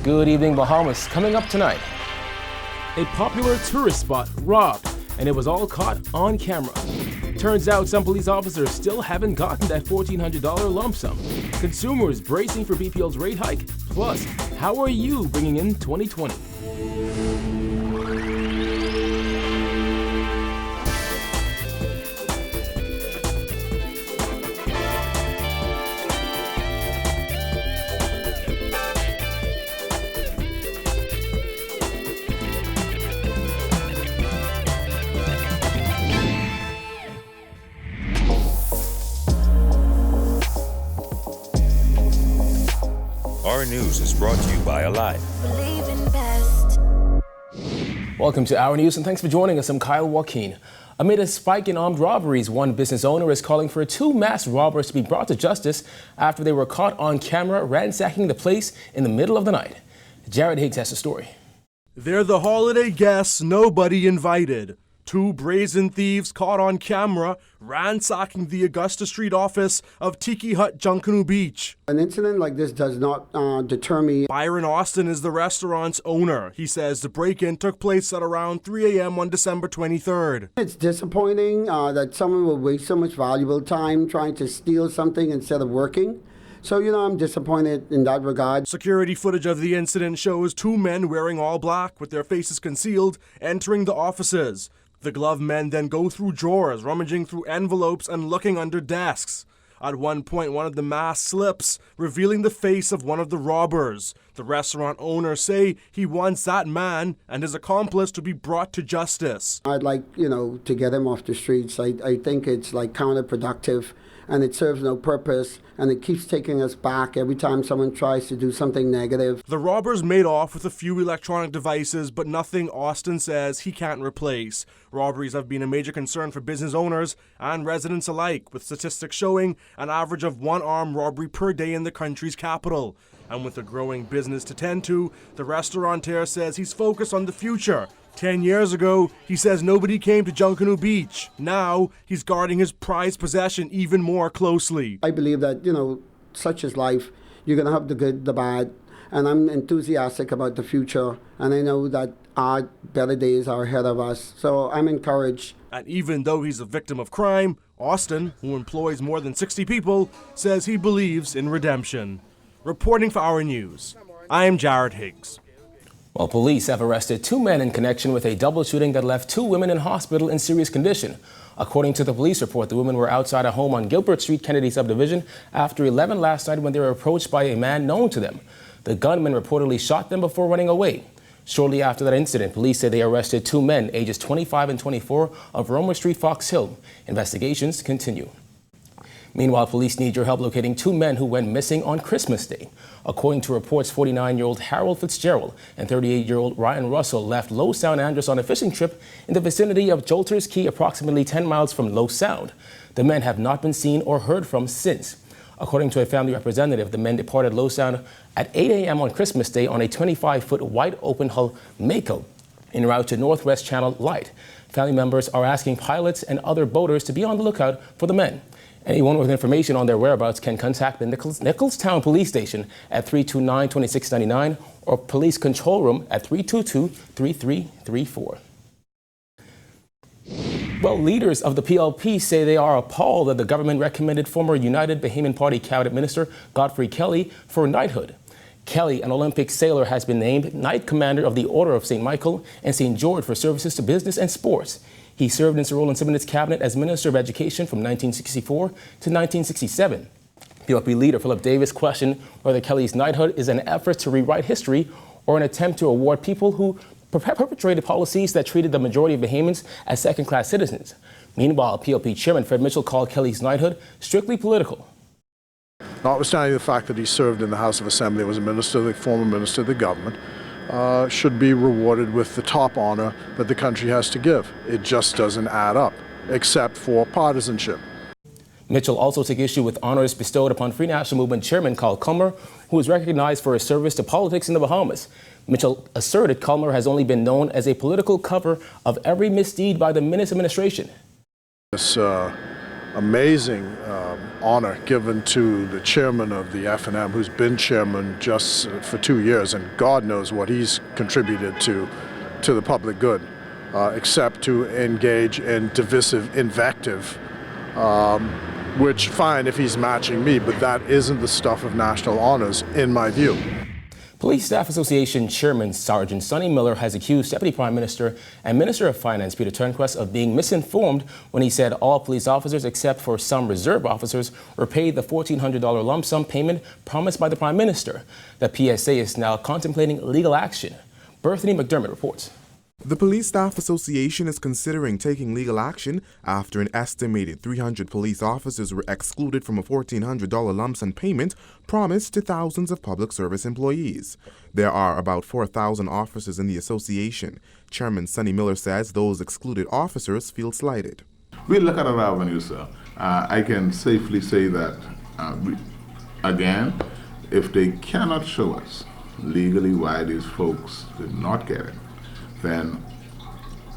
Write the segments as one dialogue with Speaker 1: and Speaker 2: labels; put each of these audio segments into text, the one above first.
Speaker 1: Good evening, Bahamas. Coming up tonight. A popular tourist spot robbed, and it was all caught on camera. Turns out some police officers still haven't gotten that $1,400 lump sum. Consumers bracing for BPL's rate hike. Plus, how are you bringing in 2020?
Speaker 2: Our News is brought to you by Alive.
Speaker 1: Welcome to Our News and thanks for joining us. I'm Kyle Joaquin. Amid a spike in armed robberies, one business owner is calling for two masked robbers to be brought to justice after they were caught on camera ransacking the place in the middle of the night. Jared Higgs has the story.
Speaker 3: They're the holiday guests nobody invited. Two brazen thieves caught on camera ransacking the Augusta Street office of Tiki Hut Junkanoo Beach.
Speaker 4: An incident like this does not deter me.
Speaker 3: Byron Austin is the restaurant's owner. He says the break-in took place at around 3 a.m. on December 23rd.
Speaker 4: It's disappointing that someone will waste so much valuable time trying to steal something instead of working. So, I'm disappointed in that regard.
Speaker 3: Security footage of the incident shows two men wearing all black with their faces concealed entering the offices. The gloved men then go through drawers, rummaging through envelopes and looking under desks. At one point, one of the masks slips, revealing the face of one of the robbers. The restaurant owners say he wants that man and his accomplice to be brought to justice.
Speaker 4: I'd like, to get him off the streets. I think it's counterproductive and it serves no purpose and it keeps taking us back every time someone tries to do something negative.
Speaker 3: The robbers made off with a few electronic devices, but nothing Austin says he can't replace. Robberies have been a major concern for business owners and residents alike, with statistics showing an average of one armed robbery per day in the country's capital. And with a growing business to tend to, the restaurateur says he's focused on the future. 10 years ago, he says nobody came to Junkanoo Beach. Now, he's guarding his prized possession even more closely.
Speaker 4: I believe that, such is life. You're going to have the good, the bad, and I'm enthusiastic about the future, and I know that our better days are ahead of us, so I'm encouraged.
Speaker 3: And even though he's a victim of crime, Austin, who employs more than 60 people, says he believes in redemption. Reporting for Our News, I am Jared Higgs.
Speaker 1: Well, police have arrested two men in connection with a double shooting that left two women in hospital in serious condition. According to the police report, the women were outside a home on Gilbert Street, Kennedy subdivision, after 11 last night when they were approached by a man known to them. The gunman reportedly shot them before running away. Shortly after that incident, police say they arrested two men, ages 25 and 24, of Romer Street, Fox Hill. Investigations continue. Meanwhile, police need your help locating two men who went missing on Christmas Day. According to reports, 49-year-old Harold Fitzgerald and 38-year-old Ryan Russell left Low Sound Andros on a fishing trip in the vicinity of Jolters Key, approximately 10 miles from Low Sound. The men have not been seen or heard from since. According to a family representative, the men departed Low Sound at 8 a.m. on Christmas Day on a 25-foot wide open hull Mako en route to Northwest Channel Light. Family members are asking pilots and other boaters to be on the lookout for the men. Anyone with information on their whereabouts can contact the Nicholstown Police Station at 329-2699 or Police Control Room at 322-3334. Well, leaders of the PLP say they are appalled that the government recommended former United Bahamian Party Cabinet Minister Godfrey Kelly for knighthood. Kelly, an Olympic sailor, has been named Knight Commander of the Order of St. Michael and St. George for services to business and sports. He served in Sir Roland Simonet's cabinet as Minister of Education from 1964 to 1967. PLP leader Philip Davis questioned whether Kelly's knighthood is an effort to rewrite history or an attempt to award people who perpetrated policies that treated the majority of Bahamians as second-class citizens. Meanwhile, PLP Chairman Fred Mitchell called Kelly's knighthood strictly political.
Speaker 5: Notwithstanding the fact that he served in the House of Assembly, was a minister, the former minister of the government, should be rewarded with the top honor that the country has to give. It just doesn't add up, except for partisanship.
Speaker 1: Mitchell also took issue with honors bestowed upon Free National Movement Chairman Carl Culmer, who was recognized for his service to politics in the Bahamas. Mitchell asserted Culmer has only been known as a political cover of every misdeed by the Minnis administration.
Speaker 5: This amazing honor given to the chairman of the F&M, who's been chairman just for 2 years, and God knows what he's contributed to the public good, except to engage in divisive invective, which, fine if he's matching me, but that isn't the stuff of national honors, in my view.
Speaker 1: Police Staff Association Chairman Sergeant Sonny Miller has accused Deputy Prime Minister and Minister of Finance Peter Turnquest of being misinformed when he said all police officers, except for some reserve officers, were paid the $1,400 lump sum payment promised by the Prime Minister. The PSA is now contemplating legal action. Bethany McDermott reports.
Speaker 6: The Police Staff Association is considering taking legal action after an estimated 300 police officers were excluded from a $1,400 lump sum payment promised to thousands of public service employees. There are about 4,000 officers in the association. Chairman Sonny Miller says those excluded officers feel slighted.
Speaker 7: We look at our avenue, sir. I can safely say that, again, if they cannot show us legally why these folks did not get it, then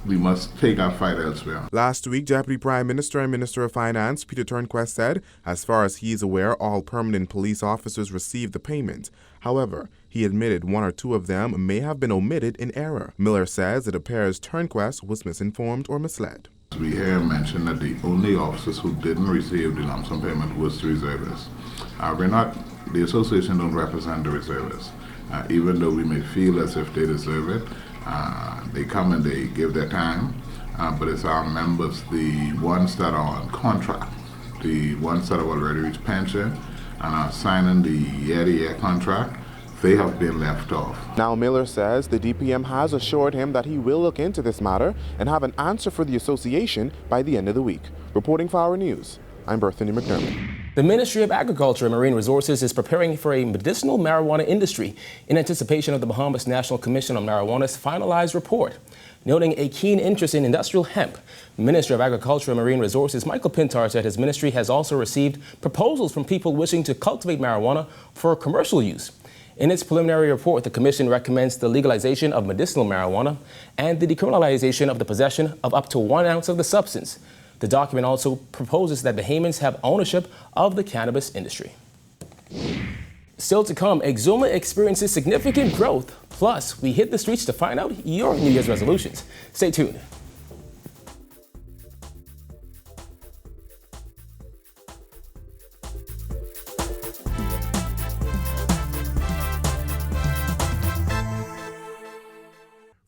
Speaker 7: we must take our fight elsewhere.
Speaker 6: Last week, Deputy Prime Minister and Minister of Finance Peter Turnquest said, as far as he is aware, all permanent police officers received the payment. However, he admitted one or two of them may have been omitted in error. Miller says it appears Turnquest was misinformed or misled.
Speaker 7: We hear mention that the only officers who didn't receive the lump sum payment was the reservists. The association don't represent the reservists. Even though we may feel as if they deserve it, they come and they give their time, but it's our members, the ones that are on contract, the ones that have already reached pension and are signing the year-to-year contract, they have been left off.
Speaker 6: Now Miller says the DPM has assured him that he will look into this matter and have an answer for the association by the end of the week. Reporting for Our News, I'm Bethany McDermott.
Speaker 1: The Ministry of Agriculture and Marine Resources is preparing for a medicinal marijuana industry in anticipation of the Bahamas National Commission on Marijuana's finalized report. Noting a keen interest in industrial hemp, Minister of Agriculture and Marine Resources Michael Pintar said his ministry has also received proposals from people wishing to cultivate marijuana for commercial use. In its preliminary report, the Commission recommends the legalization of medicinal marijuana and the decriminalization of the possession of up to 1 ounce of the substance. The document also proposes that Bahamians have ownership of the cannabis industry. Still to come, Exuma experiences significant growth. Plus, we hit the streets to find out your New Year's resolutions. Stay tuned.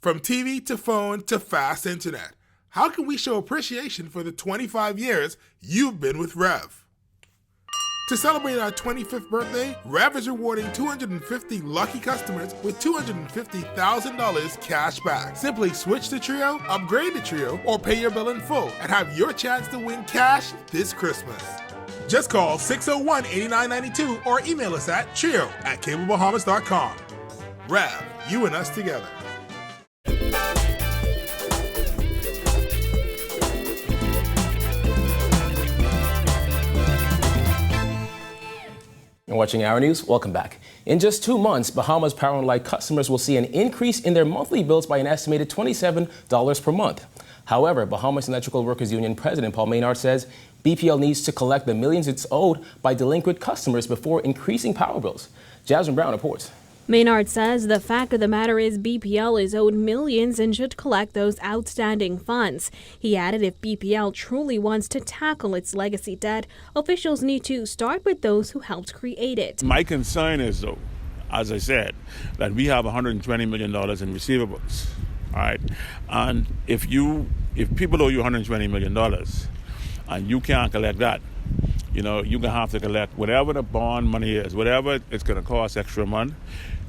Speaker 8: From TV to phone to fast internet, how can we show appreciation for the 25 years you've been with Rev? To celebrate our 25th birthday, Rev is rewarding 250 lucky customers with $250,000 cash back. Simply switch to Trio, upgrade to Trio, or pay your bill in full and have your chance to win cash this Christmas. Just call 601-8992 or email us at trio@cablebahamas.com. Rev, you and us together.
Speaker 1: You're watching Our News. Welcome back. In just 2 months, Bahamas Power and Light customers will see an increase in their monthly bills by an estimated $27 per month. However, Bahamas Electrical Workers Union President Paul Maynard says BPL needs to collect the millions it's owed by delinquent customers before increasing power bills. Jasmine Brown reports.
Speaker 9: Maynard says the fact of the matter is BPL is owed millions and should collect those outstanding funds. He added if BPL truly wants to tackle its legacy debt, officials need to start with those who helped create it.
Speaker 10: My concern is, though, as I said, that we have $120 million in receivables. All right, and if people owe you $120 million and you can't collect that, you're going to have to collect whatever the bond money is, whatever it's going to cost extra month.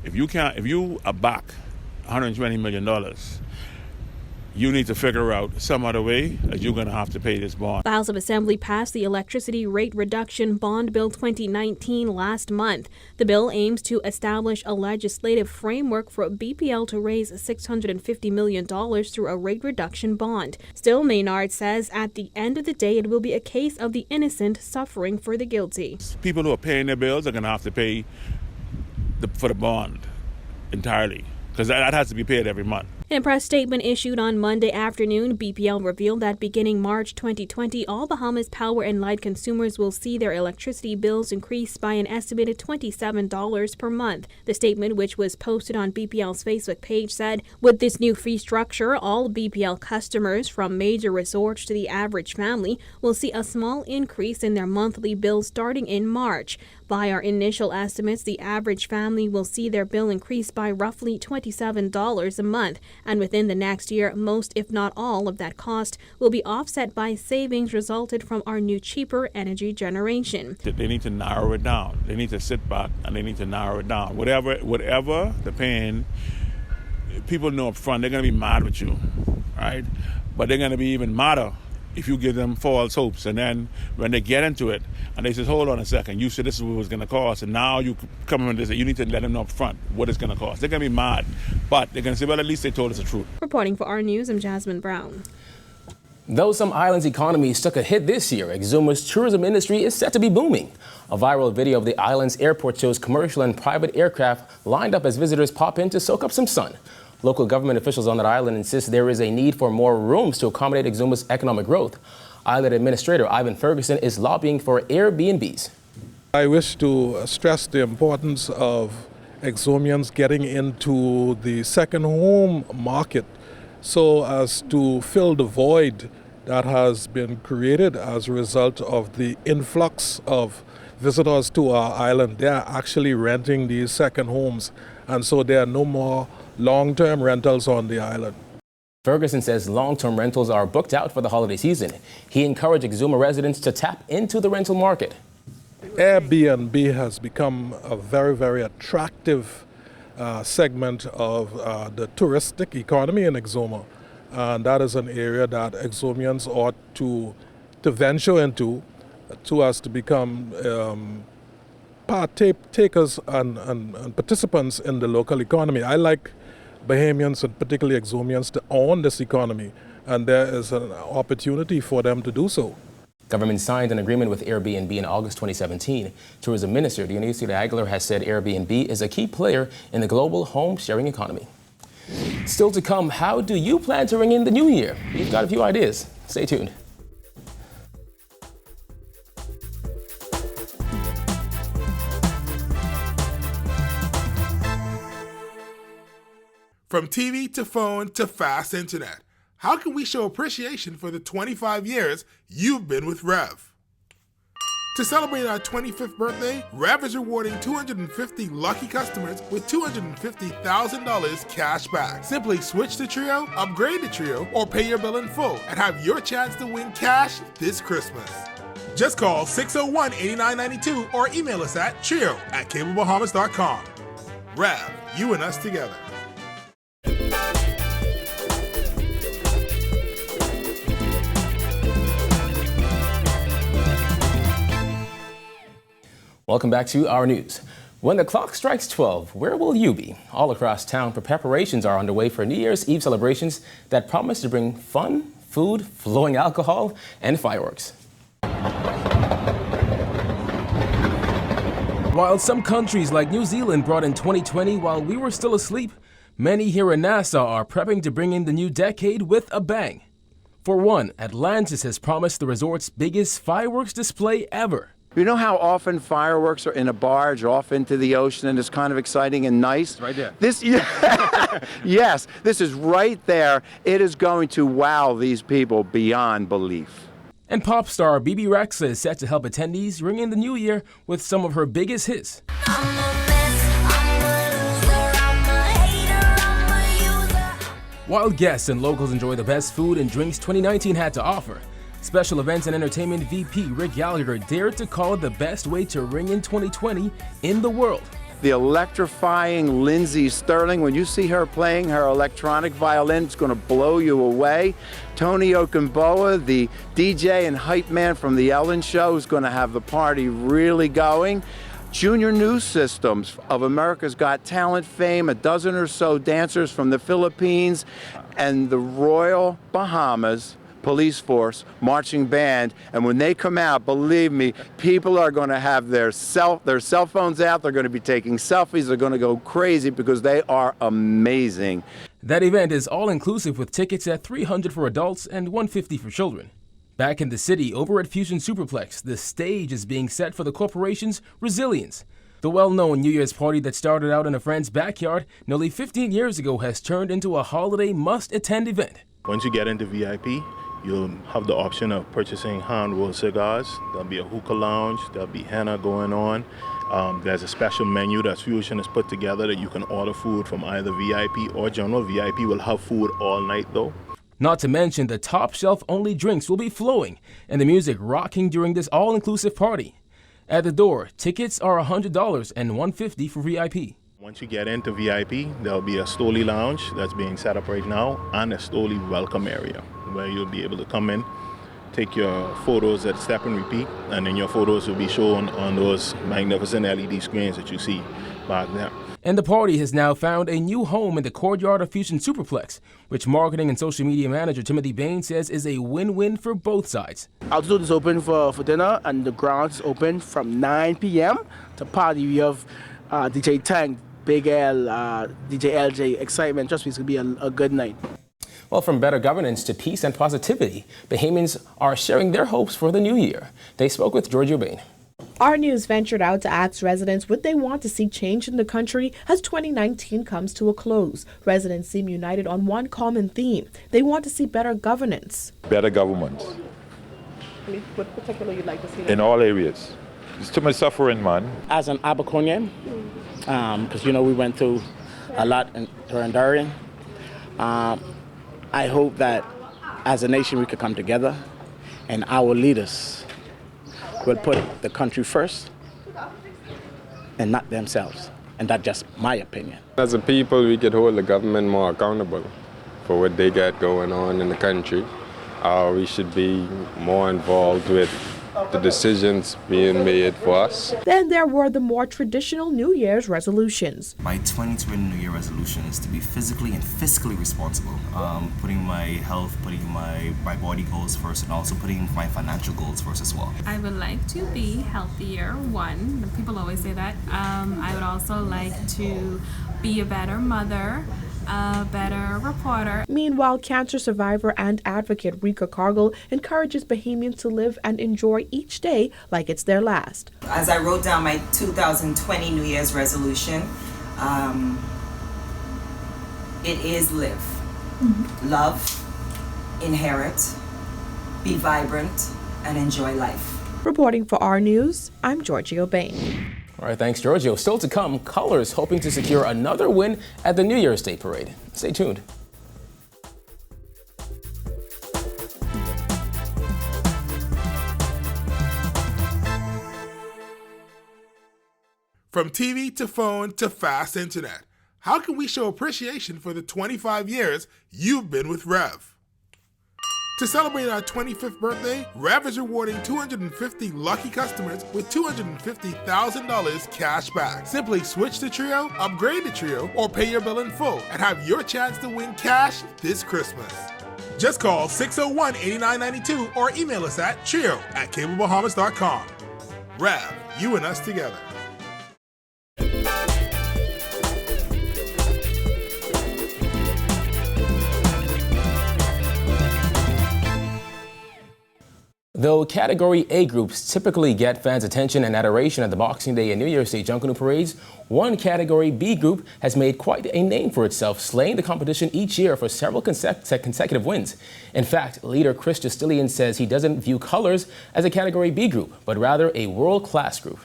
Speaker 10: If you are back $120 million, you need to figure out some other way that you're going to have to pay this bond.
Speaker 9: The House of Assembly passed the Electricity Rate Reduction Bond Bill 2019 last month. The bill aims to establish a legislative framework for BPL to raise $650 million through a rate reduction bond. Still, Maynard says at the end of the day, it will be a case of the innocent suffering for the guilty.
Speaker 10: People who are paying their bills are going to have to pay for the bond entirely, because that has to be paid every month.
Speaker 9: In a press statement issued on Monday afternoon, BPL revealed that beginning March 2020, all Bahamas power and light consumers will see their electricity bills increase by an estimated $27 per month. The statement, which was posted on BPL's Facebook page, said, with this new fee structure, all BPL customers from major resorts to the average family will see a small increase in their monthly bills starting in March. By our initial estimates, the average family will see their bill increase by roughly $27 a month, and within the next year, most if not all of that cost will be offset by savings resulted from our new cheaper energy generation.
Speaker 10: They need to narrow it down. They need to sit back and they need to narrow it down. Whatever they're paying, people know up front they're going to be mad with you, right? But they're going to be even madder if you give them false hopes. And then when they get into it and they say, hold on a second, you said this is what it was going to cost, and now you come in and say, you need to let them know up front what it's going to cost. They're going to be mad, but they're going to say, well, at least they told us the truth.
Speaker 9: Reporting for Our News, I'm Jasmine Brown.
Speaker 1: Though some islands' economies took a hit this year, Exuma's tourism industry is set to be booming. A viral video of the island's airport shows commercial and private aircraft lined up as visitors pop in to soak up some sun. Local government officials on that island insist there is a need for more rooms to accommodate Exuma's economic growth. Island Administrator Ivan Ferguson is lobbying for Airbnbs.
Speaker 11: I wish to stress the importance of Exumians getting into the second home market so as to fill the void that has been created as a result of the influx of visitors to our island. They are actually renting these second homes, and so there are no more long-term rentals on the island.
Speaker 1: Ferguson says long-term rentals are booked out for the holiday season. He encouraged Exuma residents to tap into the rental market.
Speaker 11: Airbnb has become a very, very attractive segment of the touristic economy in Exuma. And that is an area that Exumians ought to venture into so as to become partakers and participants in the local economy. I like Bahamians and particularly Exumians to own this economy, and there is an opportunity for them to do so.
Speaker 1: Government signed an agreement with Airbnb in August 2017. Tourism Minister Dionisio de Aguilar has said Airbnb is a key player in the global home sharing economy. Still to come, how do you plan to ring in the new year? We've got a few ideas. Stay tuned.
Speaker 8: From TV to phone to fast internet, how can we show appreciation for the 25 years you've been with Rev? To celebrate our 25th birthday, Rev is rewarding 250 lucky customers with $250,000 cash back. Simply switch to Trio, upgrade to Trio, or pay your bill in full and have your chance to win cash this Christmas. Just call 601-8992 or email us at trio@cablebahamas.com. Rev, you and us together.
Speaker 1: Welcome back to Our News. When the clock strikes 12, where will you be? All across town, preparations are underway for New Year's Eve celebrations that promise to bring fun, food, flowing alcohol, and fireworks. While some countries like New Zealand brought in 2020 while we were still asleep, many here in Nassau are prepping to bring in the new decade with a bang. For one, Atlantis has promised the resort's biggest fireworks display ever.
Speaker 12: You know how often fireworks are in a barge off into the ocean and it's kind of exciting and nice?
Speaker 1: It's right there.
Speaker 12: Yes, this is right there. It is going to wow these people beyond belief.
Speaker 1: And pop star BB Rexa is set to help attendees ring in the new year with some of her biggest hits. While guests and locals enjoy the best food and drinks 2019 had to offer, Special Events and Entertainment VP Rick Gallagher dared to call it the best way to ring in 2020 in the world.
Speaker 12: The electrifying Lindsey Sterling, when you see her playing her electronic violin, it's going to blow you away. Tony Okumboa, the DJ and hype man from The Ellen Show, is going to have the party really going. Junior News Systems of America's Got Talent fame, a dozen or so dancers from the Philippines and the Royal Bahamas police force, marching band, and when they come out, believe me, people are going to have their cell phones out, they're going to be taking selfies, they're going to go crazy because they are amazing.
Speaker 1: That event is all-inclusive with tickets at $300 for adults and $150 for children. Back in the city, over at Fusion Superplex, the stage is being set for the corporation's Resilience. The well-known New Year's party that started out in a friend's backyard nearly 15 years ago has turned into a holiday must-attend event.
Speaker 13: Once you get into VIP, you'll have the option of purchasing hand-rolled cigars. There'll be a hookah lounge, there'll be henna going on. There's a special menu that Fusion has put together that you can order food from either VIP or general. VIP will have food all night though.
Speaker 1: Not to mention the top shelf only drinks will be flowing and the music rocking during this all-inclusive party. At the door, tickets are $100 and $150 for VIP.
Speaker 13: Once you get into VIP, there'll be a Stoli lounge that's being set up right now and a Stoli welcome area where you'll be able to come in, take your photos at Step and Repeat, and then your photos will be shown on those magnificent LED screens that you see back there.
Speaker 1: And the party has now found a new home in the courtyard of Fusion Superplex, which marketing and social media manager Timothy Bain says is a win-win for both sides.
Speaker 14: Altitude is open for dinner, and the grounds is open from 9 p.m. to party. We have DJ Tank, Big L, DJ LJ, excitement. Trust me, it's going to be a good night.
Speaker 1: Well, from better governance to peace and positivity, Bahamians are sharing their hopes for the new year. They spoke with Giorgio Bain.
Speaker 15: Our News ventured out to ask residents what they want to see change in the country as 2019 comes to a close. Residents seem united on one common theme. They want to see better governance.
Speaker 16: Better government.
Speaker 15: What particularly you'd like to see?
Speaker 16: In all areas. There's too much suffering, man.
Speaker 14: As an Aberconian, because we went through a lot during Darian, I hope that as a nation we could come together and our leaders will put the country first and not themselves. And that's just my opinion.
Speaker 17: As a people, we could hold the government more accountable for what they got going on in the country. We should be more involved with the decisions being made for us.
Speaker 15: Then there were the more traditional New Year's resolutions.
Speaker 18: My 2020 New Year resolution is to be physically and fiscally responsible, putting my health, putting my body goals first, and also putting my financial goals first as well.
Speaker 19: I would like to be healthier, one. People always say that. I would also like to be a better mother, a better reporter.
Speaker 15: Meanwhile, cancer survivor and advocate Rika Cargill encourages Bahamians to live and enjoy each day like it's their last.
Speaker 20: As I wrote down my 2020 New Year's resolution, it is live, love, inherit, be vibrant, and enjoy life.
Speaker 15: Reporting for Our News, I'm Giorgio Bain.
Speaker 1: All right, thanks, Giorgio. Still to come, Colors hoping to secure another win at the New Year's Day Parade. Stay tuned.
Speaker 8: From TV to phone to fast internet, how can we show appreciation for the 25 years you've been with Rev? To celebrate our 25th birthday, Rev is rewarding 250 lucky customers with $250,000 cash back. Simply switch to Trio, upgrade to Trio, or pay your bill in full and have your chance to win cash this Christmas. Just call 601-8992 or email us at trio@cablebahamas.com. Rev, you and us together.
Speaker 1: Though Category A groups typically get fans' attention and adoration at the Boxing Day and New Year's Day Junkanoo parades, one Category B group has made quite a name for itself, slaying the competition each year for several consecutive wins. In fact, leader Chris Justilian says he doesn't view Colors as a Category B group, but rather a world-class group.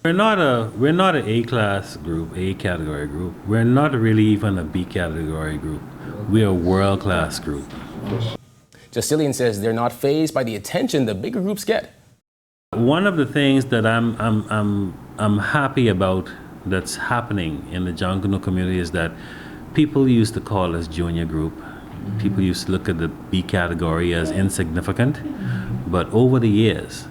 Speaker 21: We're not an A-class group, A category group. We're not really even a B category group. We're a world-class group.
Speaker 1: Justilian says they're not fazed by the attention the bigger groups get.
Speaker 21: One of the things that I'm happy about that's happening in the Junkanoo community is that people used to call us junior group. People used to look at the B category as insignificant, but over the years,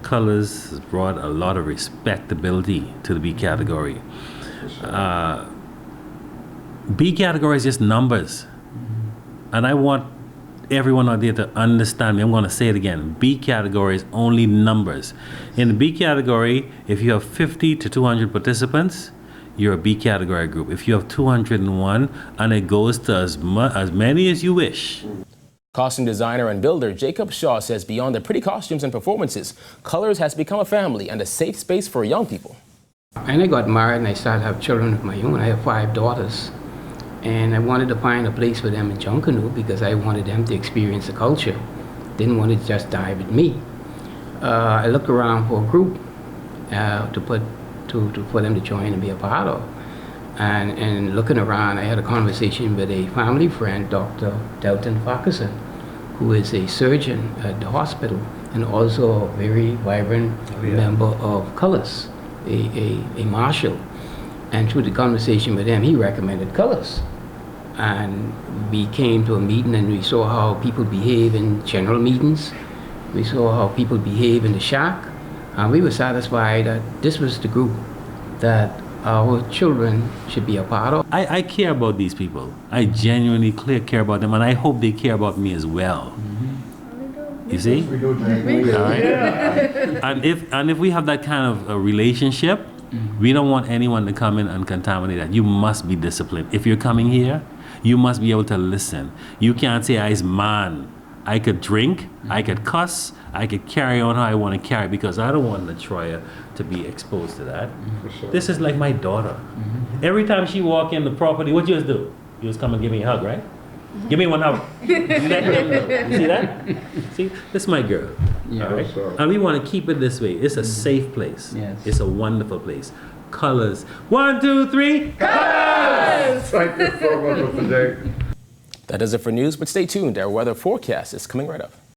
Speaker 21: Colors has brought a lot of respectability to the B category. B category is just numbers, and I want everyone out there to understand me. I'm going to say it again. B category is only numbers. In the B category, if you have 50 to 200 participants, you're a B category group. If you have 201, and it goes to as many as you wish.
Speaker 1: Costume designer and builder Jacob Shaw says beyond the pretty costumes and performances, Colors has become a family and a safe space for young people.
Speaker 2: And I got married and I started to have children of my own. I have 5 daughters. And I wanted to find a place for them in Junkanoo because I wanted them to experience the culture. Didn't want to just die with me. I looked around for a group for them to join and be a part of. And looking around, I had a conversation with a family friend, Dr. Delton Farquharson, who is a surgeon at the hospital and also a very vibrant member of Colors, a marshal. And through the conversation with him, he recommended Colors. And we came to a meeting and we saw how people behave in general meetings. We saw how people behave in the shack. And we were satisfied that this was the group that our children should be a part of.
Speaker 21: I care about these people. I genuinely care about them, and I hope they care about me as well. You see? All right? And if we have that kind of a relationship, we don't want anyone to come in and contaminate that. You must be disciplined. If you're coming here, you must be able to listen. You can't say, "I's man. I could drink, I could cuss, I could carry on how I want to carry," because I don't want Latroya to be exposed to that. Sure. This is like my daughter. Every time she walk in the property, what you just do? You just come and give me a hug, right? Give me one hug. You see that? See, this is my girl. Yeah, all right? Sure. And we want to keep it this way. It's a safe place. Yes. It's a wonderful place. Colors. 1, 2, 3. Colors!
Speaker 1: Thank you so much for today. That does it for news, but stay tuned. Our weather forecast is coming right up.